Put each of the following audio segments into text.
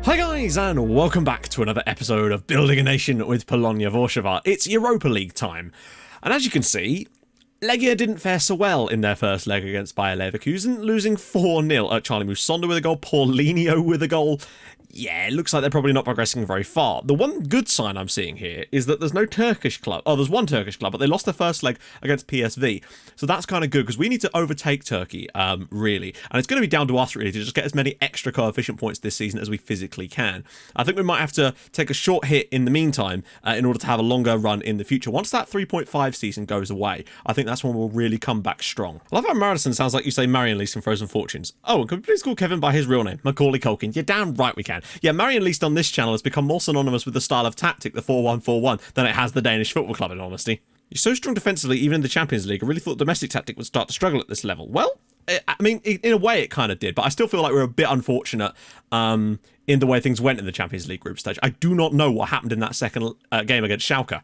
Hi guys, and welcome back to another episode of Building a Nation with Polonia Warsaw. It's Europa League time, and as you can see, Legia didn't fare so well in their first leg against Bayer Leverkusen, losing 4-0. Charlie Musonda with a goal, Paulinho with a goal. Yeah, it looks like they're probably not progressing very far. The one good sign I'm seeing here is that there's no Turkish club. Oh, there's one Turkish club, but they lost their first leg against PSV. So that's kind of good, because we need to overtake Turkey, really. And it's going to be down to us, really, to just get as many extra coefficient points this season as we physically can. I think we might have to take a short hit in the meantime in order to have a longer run in the future. Once that 3.5 season goes away, I think that's when we'll really come back strong. I love how Madison sounds like you say Marion Least in Frozen Fortunes. Oh, and can we please call Kevin by his real name, Macaulay Culkin? You're damn right we can. Yeah, Marion Least on this channel has become more synonymous with the style of tactic, the 4-1-4-1, than it has the Danish football club, in honesty. You're so strong defensively, even in the Champions League. I really thought domestic tactic would start to struggle at this level. Well, I mean, in a way it kind of did, but I still feel like we're a bit unfortunate in the way things went in the Champions League group stage. I do not know what happened in that second game against Schalke.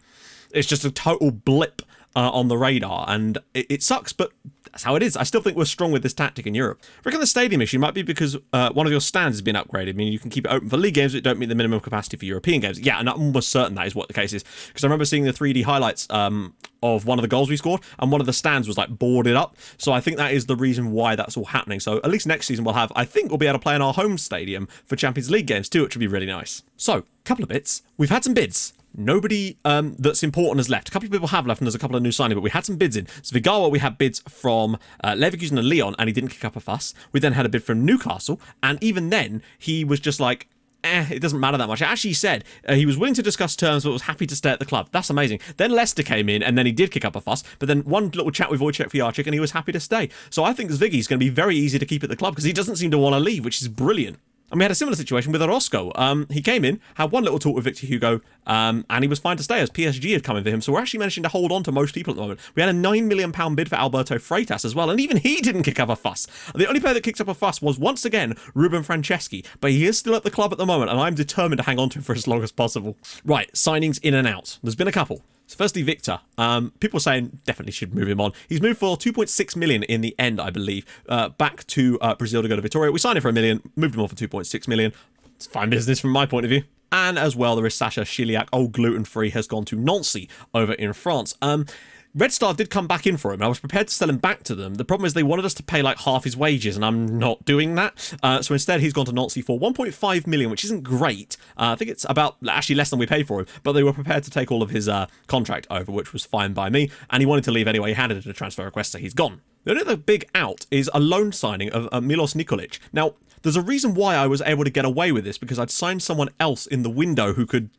It's just a total blip on the radar, and it sucks, but that's how it is. I still think we're strong with this tactic in Europe. I reckon the stadium issue might be because one of your stands has been upgraded. I mean, you can keep it open for league games, but don't meet the minimum capacity for European games. Yeah, and I'm almost certain that is what the case is, because I remember seeing the 3D highlights of one of the goals we scored, and one of the stands was like boarded up. So I think that is the reason why that's all happening. So at least next season I think we'll be able to play in our home stadium for Champions League games too, which would be really nice. So, couple of bits. We've had some bids. Nobody that's important has left. A couple of people have left, and there's a couple of new signings, but we had some bids in. So Vigawa, we had bids from Leverkusen and Lyon, and he didn't kick up a fuss. We then had a bid from Newcastle, and even then, he was just like, it doesn't matter that much. I actually said he was willing to discuss terms, but was happy to stay at the club. That's amazing. Then Leicester came in, and then he did kick up a fuss, but then one little chat with Wojciech Fijarczyk, and he was happy to stay. So I think Zviggy's going to be very easy to keep at the club, because he doesn't seem to want to leave, which is brilliant. And we had a similar situation with Orozco. He came in, had one little talk with Victor Hugo, and he was fine to stay as PSG had come in for him. So we're actually managing to hold on to most people at the moment. We had a £9 million bid for Alberto Freitas as well, and even he didn't kick up a fuss. The only player that kicked up a fuss was, once again, Ruben Franceschi, but he is still at the club at the moment, and I'm determined to hang on to him for as long as possible. Right, signings in and out. There's been a couple. So firstly, Victor. People are saying definitely should move him on. He's moved for 2.6 million in the end, I believe, back to Brazil to go to Vitória. We signed him for 1 million, moved him on for 2.6 million. It's fine business from my point of view. And as well, there is Sasha Chiliak, old gluten-free, has gone to Nancy over in France. Red Star did come back in for him, and I was prepared to sell him back to them. The problem is they wanted us to pay like half his wages, and I'm not doing that. So instead, he's gone to Nancy for 1.5 million, which isn't great. I think it's about actually less than we paid for him, but they were prepared to take all of his contract over, which was fine by me. And he wanted to leave anyway. He handed in a transfer request, so he's gone. The only other big out is a loan signing of Milos Nikolic. Now, there's a reason why I was able to get away with this, because I'd signed someone else in the window who could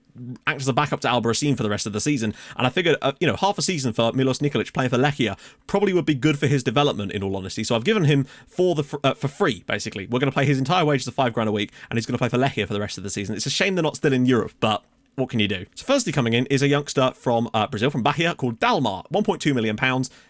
act as a backup to Albarracin for the rest of the season, and I figured, half a season for Milos Nikolic playing for Lechia probably would be good for his development, in all honesty. So I've given him for free, basically. We're going to pay his entire wages of £5 a week, and he's going to play for Lechia for the rest of the season. It's a shame they're not still in Europe, but what can you do? So firstly coming in is a youngster from Brazil, from Bahia, called Dalmar, £1.2 million.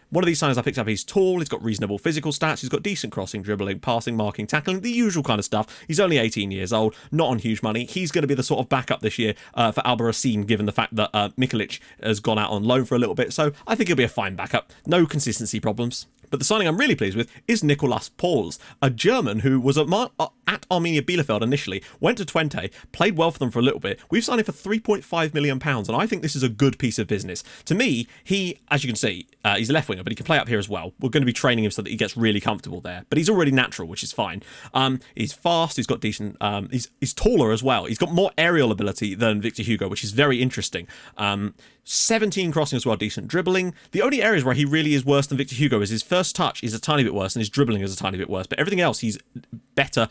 One of these signings I picked up, he's tall, he's got reasonable physical stats, he's got decent crossing, dribbling, passing, marking, tackling, the usual kind of stuff. He's only 18 years old, not on huge money. He's going to be the sort of backup this year for Albarracin, given the fact that Nikolic has gone out on loan for a little bit, so I think he'll be a fine backup. No consistency problems. But the signing I'm really pleased with is Nicolas Pauls, a German who was at Arminia Bielefeld initially, went to Twente, played well for them for a little bit. We've signed him for £3.5 million, and I think this is a good piece of business. To me, he, as you can see, he's a left winger, but he can play up here as well. We're going to be training him so that he gets really comfortable there. But he's already natural, which is fine. He's fast, he's got decent, he's taller as well. He's got more aerial ability than Victor Hugo, which is very interesting. 17 crossing as well, decent dribbling. The only areas where he really is worse than Victor Hugo is his first touch is a tiny bit worse, and his dribbling is a tiny bit worse. But everything else, he's better,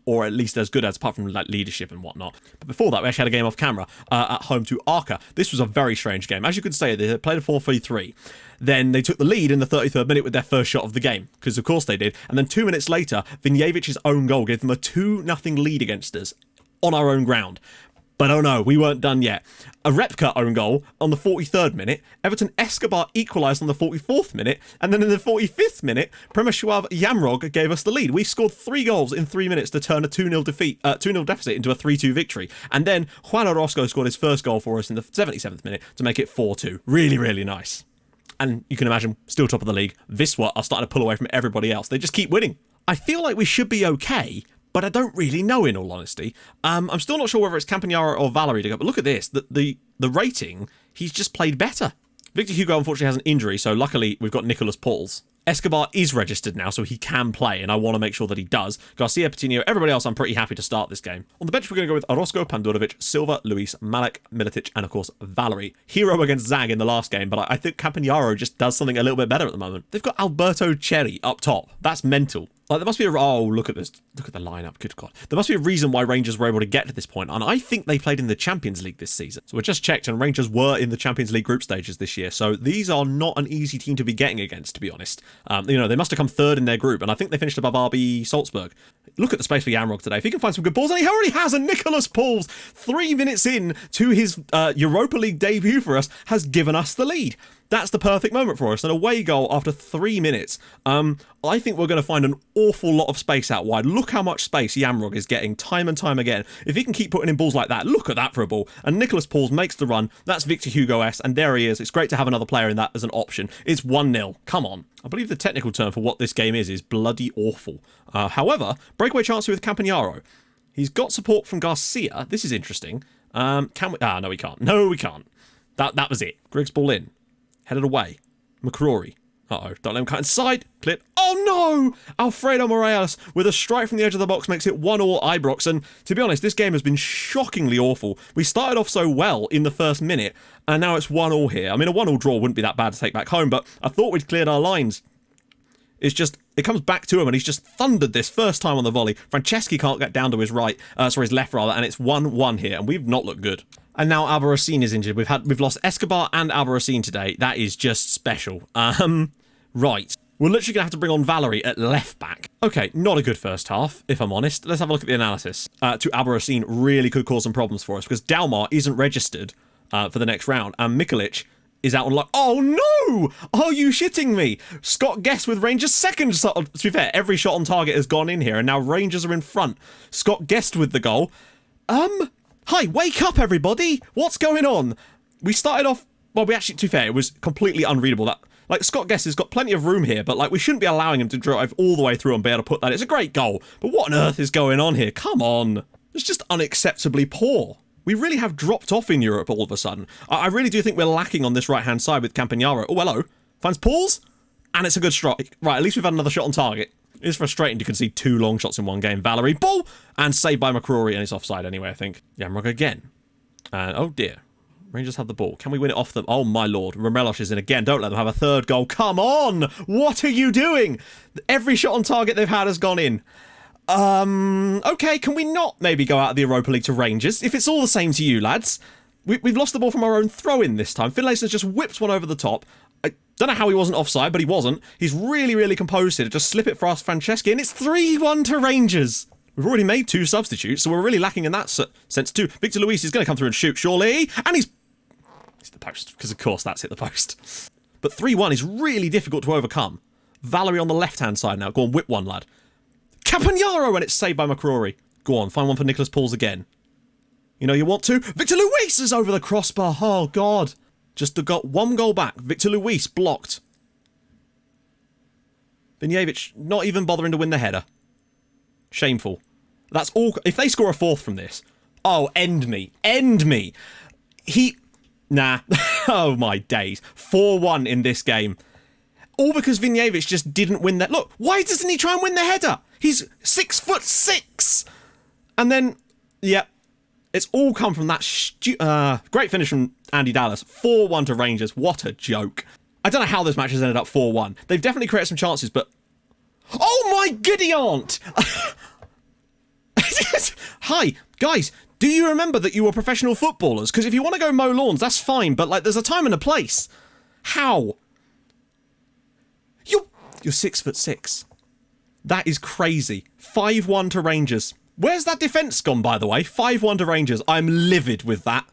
or at least as good as, apart from like leadership and whatnot. But before that, we actually had a game off camera at home to Arca. This was a very strange game. As you could say, they played a 4-3-3. Then they took the lead in the 33rd minute with their first shot of the game, because of course they did. And then 2 minutes later, Vinjevic's own goal gave them a 2-0 lead against us on our own ground. But oh no, we weren't done yet. A Repka own goal on the 43rd minute, Everton Escobar equalised on the 44th minute, and then in the 45th minute, Przemysław Jamrog gave us the lead. We scored 3 goals in 3 minutes to turn a 2-0 deficit into a 3-2 victory. And then Juan Orozco scored his first goal for us in the 77th minute to make it 4-2. Really, really nice. And you can imagine, still top of the league, Wisła are starting to pull away from everybody else. They just keep winning. I feel like we should be okay, but I don't really know, in all honesty. I'm still not sure whether it's Campagnaro or Valery to go, but look at this. The rating, he's just played better. Victor Hugo unfortunately has an injury, so luckily we've got Nicholas Pauls. Escobar is registered now, so he can play, and I want to make sure that he does. Garcia, Patino, everybody else, I'm pretty happy to start this game. On the bench, we're going to go with Orozco, Pandurovic, Silva, Luis, Malek, Militic, and of course, Valery. Hero against Zag in the last game, but I think Campagnaro just does something a little bit better at the moment. They've got Alberto Cherry up top. That's mental. Like, there must be oh, look at this. Look at the lineup. Good God. There must be a reason why Rangers were able to get to this point, and I think they played in the Champions League this season. So we just checked, and Rangers were in the Champions League group stages this year, so these are not an easy team to be getting against, to be honest. They must have come third in their group, and I think they finished above RB Salzburg. Look at the space for Yamrog today. If he can find some good balls, and he already has a Nicholas Pauls 3 minutes in to his Europa League debut for us, has given us the lead. That's the perfect moment for us. An away goal after 3 minutes. I think we're going to find an awful lot of space out wide. Look how much space Yamrog is getting time and time again. If he can keep putting in balls like that, look at that for a ball. And Nicholas Pauls makes the run. That's Victor Hugo S. And there he is. It's great to have another player in that as an option. It's 1-0. Come on. I believe the technical term for what this game is bloody awful. However, breakaway chance here with Campagnaro. He's got support from Garcia. This is interesting. Can we? No, we can't. No, we can't. That was it. Griggs ball in. Headed away. McCrory. Uh-oh. Don't let him cut inside. Clip. Oh, no! Alfredo Morelos with a strike from the edge of the box makes it 1-1 Ibrox. And to be honest, this game has been shockingly awful. We started off so well in the first minute, and now it's 1-1 here. I mean, a 1-1 draw wouldn't be that bad to take back home, but I thought we'd cleared our lines. It's just, it comes back to him, and he's just thundered this first time on the volley. Franceschi can't get down to his his left rather, and it's 1-1 here, and we've not looked good. And now Albarracin is injured. We've lost Escobar and Albarracin today. That is just special. Right. We're literally going to have to bring on Valery at left back. Okay, not a good first half, if I'm honest. Let's have a look at the analysis. To Albarracin really could cause some problems for us because Dalmar isn't registered for the next round, and Mikolic is out on lock. Oh no! Are you shitting me? Scott Guest with Rangers' second shot. To be fair, every shot on target has gone in here, and now Rangers are in front. Scott Guest with the goal. Hi, wake up, everybody! What's going on? We started off... Well, we actually, to be fair, it was completely unreadable. That, like, Scott Guest has got plenty of room here, but, like, we shouldn't be allowing him to drive all the way through and be able to put that. It's a great goal, but what on earth is going on here? Come on. It's just unacceptably poor. We really have dropped off in Europe all of a sudden. I really do think we're lacking on this right-hand side with Campagnaro. Oh, hello. Finds Pauls, and it's a good strike. Right, at least we've had another shot on target. It's frustrating to concede 2 long shots in one game. Valery, ball, and saved by McCrory, and it's offside anyway, I think. Yamrog again. And, oh dear. Rangers have the ball. Can we win it off them? Oh my lord. Romelos is in again. Don't let them have a third goal. Come on! What are you doing? Every shot on target they've had has gone in. Okay, can we not maybe go out of the Europa League to Rangers? If it's all the same to you, lads. We've lost the ball from our own throw-in this time. Finlayson's just whipped one over the top. I don't know how he wasn't offside, but he wasn't. He's really, really composed here to just slip it for us, Franceschi, and it's 3-1 to Rangers. We've already made 2 substitutes, so we're really lacking in that sense too. Victor Luis is going to come through and shoot, surely, and he's the post, because of course that's hit the post. But 3-1 is really difficult to overcome. Valery on the left-hand side now. Go on, whip one, lad. Campagnaro, and it's saved by McCrory. Go on, find one for Nicholas Pauls again. You know you want to. Victor Luis is over the crossbar. Oh, God. Just got 1 goal back. Victor Luis blocked. Vinjevic not even bothering to win the header. Shameful. That's all. If they score a 4th from this. Oh, end me. End me. Nah. Oh, my days. 4-1 in this game. All because Vinjevic just didn't win that. Look, why doesn't he try and win the header? He's 6'6". And then, yeah, it's all come from that great finish from Andy Dallas. 4-1 to Rangers. What a joke. I don't know how this match has ended up 4-1. They've definitely created some chances, but... Oh my giddy aunt! Hi, guys, do you remember that you were professional footballers? Because if you want to go mow lawns, that's fine, but, like, there's a time and a place. How? You're 6'6". That is crazy. 5-1 to Rangers. Where's that defence gone, by the way? 5-1 to Rangers. I'm livid with that.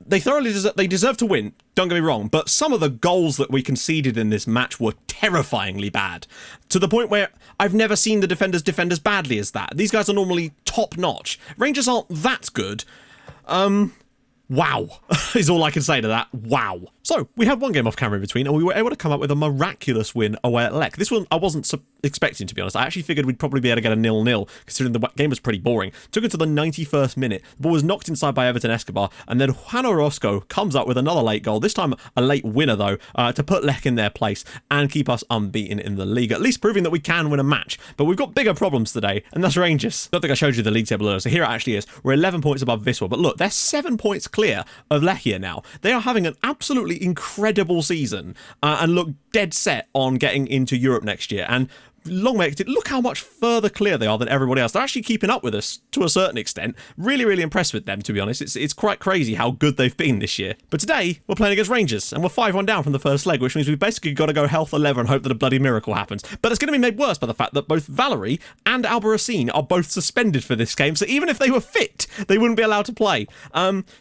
They thoroughly deserve to win, don't get me wrong, but some of the goals that we conceded in this match were terrifyingly bad. To the point where I've never seen the defenders defend as badly as that. These guys are normally top-notch. Rangers aren't that good. Wow, is all I can say to that. Wow. So, we had one game off camera in between, and we were able to come up with a miraculous win away at Lech. This one I wasn't expecting, to be honest. I actually figured we'd probably be able to get a 0-0, considering the game was pretty boring. Took it to the 91st minute. The ball was knocked inside by Everton Escobar, and then Juan Orozco comes up with another late goal, this time a late winner, though, to put Lech in their place and keep us unbeaten in the league, at least proving that we can win a match. But we've got bigger problems today, and that's Rangers. I don't think I showed you the league table earlier, so here it actually is. We're 11 points above Wisła, but look, they're 7 points clear of Lechia now. They are having an absolutely incredible season and look dead set on getting into Europe next year. And long may it, look how much further clear they are than everybody else. They're actually keeping up with us to a certain extent. Really, really impressed with them, to be honest. It's quite crazy how good they've been this year. But today, we're playing against Rangers, and we're 5-1 down from the first leg, which means we've basically got to go hell for leather and hope that a bloody miracle happens. But it's going to be made worse by the fact that both Valery and Alba Racine are both suspended for this game, so even if they were fit, they wouldn't be allowed to play.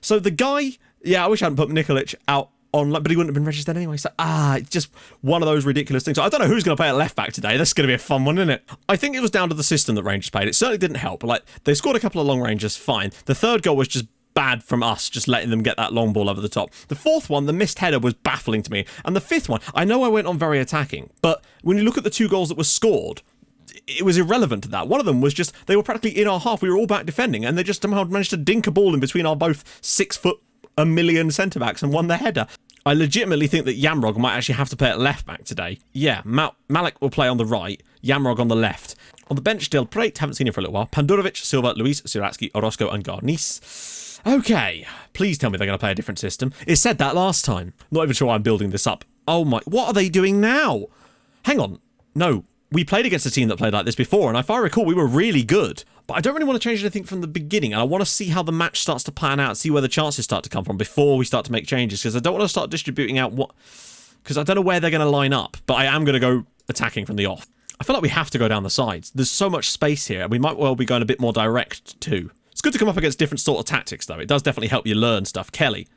So the guy... Yeah, I wish I hadn't put Nikolic out on, but he wouldn't have been registered anyway. So, it's just one of those ridiculous things. So I don't know who's going to play at left back today. That's going to be a fun one, isn't it? I think it was down to the system that Rangers played. It certainly didn't help. Like, they scored a couple of long ranges, fine. The third goal was just bad from us, just letting them get that long ball over the top. The fourth one, the missed header, was baffling to me. And the fifth one, I know I went on very attacking, but when you look at the 2 goals that were scored, it was irrelevant to that. One of them was just, they were practically in our half. We were all back defending, and they just somehow managed to dink a ball in between our both 6 foot a million centre-backs and won the header. I legitimately think that Yamrog might actually have to play at left-back today. Yeah, Malik will play on the right, Yamrog on the left. On the bench, Del Prate, haven't seen him for a little while. Pandurovic, Silva, Luis, Siratsky, Orozco and Garnis. Okay, please tell me they're going to play a different system. It said that last time. Not even sure why I'm building this up. Oh my, what are they doing now? Hang on, no. We played against a team that played like this before, and if I recall, we were really good. But I don't really want to change anything from the beginning, and I want to see how the match starts to plan out, see where the chances start to come from before we start to make changes, because I don't want to start distributing out what... Because I don't know where they're going to line up, but I am going to go attacking from the off. I feel like we have to go down the sides. There's so much space here, and we might well be going a bit more direct too. It's good to come up against different sort of tactics, though. It does definitely help you learn stuff. Kelly.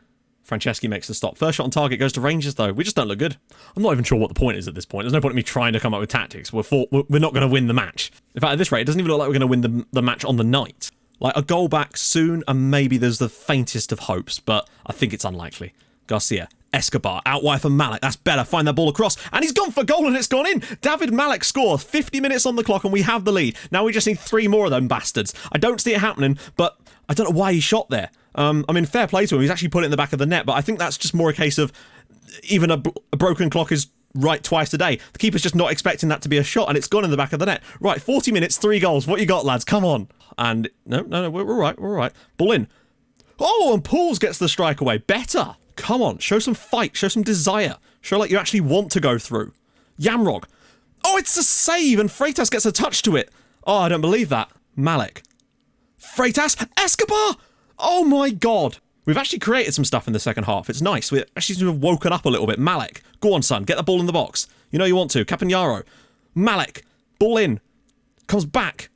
Franceschi makes the stop. First shot on target goes to Rangers, though. We just don't look good. I'm not even sure what the point is at this point. There's no point in me trying to come up with tactics. We're not going to win the match. In fact, at this rate, it doesn't even look like we're going to win the match on the night. Like, a goal back soon, and maybe there's the faintest of hopes, but I think it's unlikely. Garcia. Escobar. Out wide for Malik. That's better. Find that ball across. And he's gone for goal, and it's gone in. David Malik scores. 50 minutes on the clock, and we have the lead. Now we just need 3 more of them bastards. I don't see it happening, but I don't know why he shot there. I mean, fair play to him. He's actually put it in the back of the net, but I think that's just more a case of even a broken clock is right twice a day. The keeper's just not expecting that to be a shot, and it's gone in the back of the net. Right, 40 minutes, 3 goals. What you got, lads? Come on. And no, we're all right. Ball in. Oh, and Pauls gets the strike away. Better. Come on, show some fight, show some desire. Show like you actually want to go through. Yamrog. Oh, it's a save, and Freitas gets a touch to it. Oh, I don't believe that. Malik. Freitas. Escobar! Oh my god. We've actually created some stuff in the second half. It's nice. We actually seem to have woken up a little bit. Malik. Go on, son. Get the ball in the box. You know you want to. Campagnaro. Malik. Ball in. Comes back.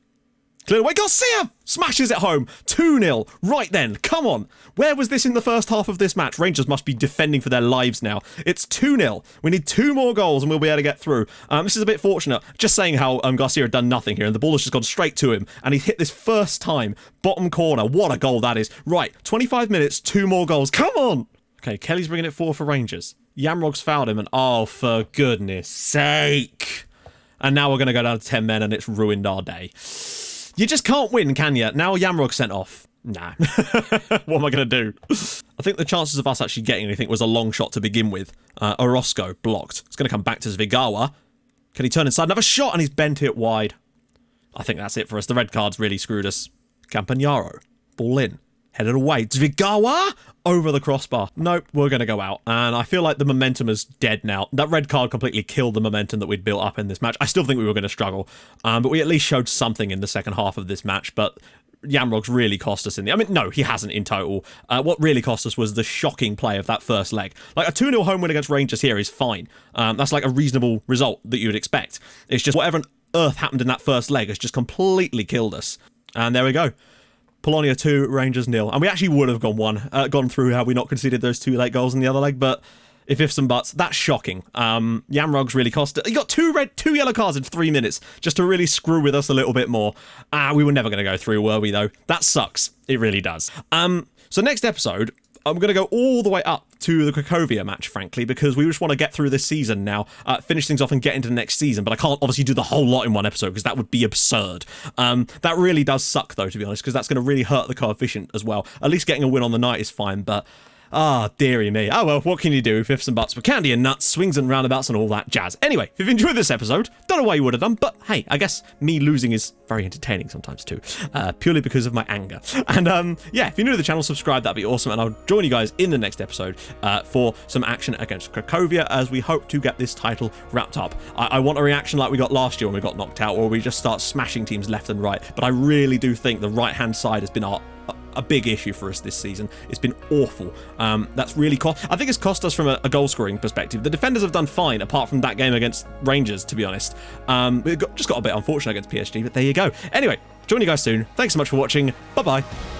Clear away. Garcia smashes it home. 2-0. Right then. Come on. Where was this in the first half of this match? Rangers must be defending for their lives now. It's 2-0. We need 2 more goals and we'll be able to get through. This is a bit fortunate. Just saying how Garcia had done nothing here and the ball has just gone straight to him and he hit this first time. Bottom corner. What a goal that is. Right. 25 minutes. 2 more goals. Come on. Okay. Kelly's bringing it forward for Rangers. Yamrog's fouled him and oh, for goodness sake. And now we're going to go down to 10 men and it's ruined our day. You just can't win, can you? Now Yamrog sent off. Nah. What am I going to do? I think the chances of us actually getting anything was a long shot to begin with. Orozco blocked. It's going to come back to Zvigawa. Can he turn inside? Another shot and he's bent it wide. I think that's it for us. The red card's really screwed us. Campagnaro. Ball in. Headed away. Zvigawa! Over the crossbar. Nope, we're going to go out. And I feel like the momentum is dead now. That red card completely killed the momentum that we'd built up in this match. I still think we were going to struggle. But we at least showed something in the second half of this match. But Yamrog's really cost us in the... I mean, no, he hasn't in total. What really cost us was the shocking play of that first leg. Like, a 2-0 home win against Rangers here is fine. That's like a reasonable result that you would expect. It's just whatever on earth happened in that first leg has just completely killed us. And there we go. Polonia 2, Rangers 0. And we actually would have gone through had we not conceded those 2 late goals in the other leg, but if ifs and buts, that's shocking. Yamrog's really cost it. He got 2 yellow cards in 3 minutes just to really screw with us a little bit more. We were never going to go through, were we, though? That sucks. It really does. So next episode, I'm going to go all the way up to the Cracovia match, frankly, because we just want to get through this season now, finish things off and get into the next season, but I can't obviously do the whole lot in one episode because that would be absurd. That really does suck, though, to be honest, because that's going to really hurt the coefficient as well. At least getting a win on the night is fine, but... dearie me. Oh well, what can you do? Ifs and buts with candy and nuts, swings and roundabouts and all that jazz. Anyway, if you've enjoyed this episode, don't know why you would have done, but hey, I guess me losing is very entertaining sometimes too, purely because of my anger. And yeah, if you're new to the channel, subscribe, that'd be awesome, and I'll join you guys in the next episode for some action against Cracovia as we hope to get this title wrapped up. I want a reaction like we got last year when we got knocked out, where we just start smashing teams left and right, but I really do think the right-hand side has been a big issue for us this season. It's been awful. That's really I think it's cost us from a goal scoring perspective. The defenders have done fine apart from that game against Rangers, to be honest. We just got a bit unfortunate against PSG, but there you go. Anyway, join you guys soon. Thanks so much for watching. Bye bye.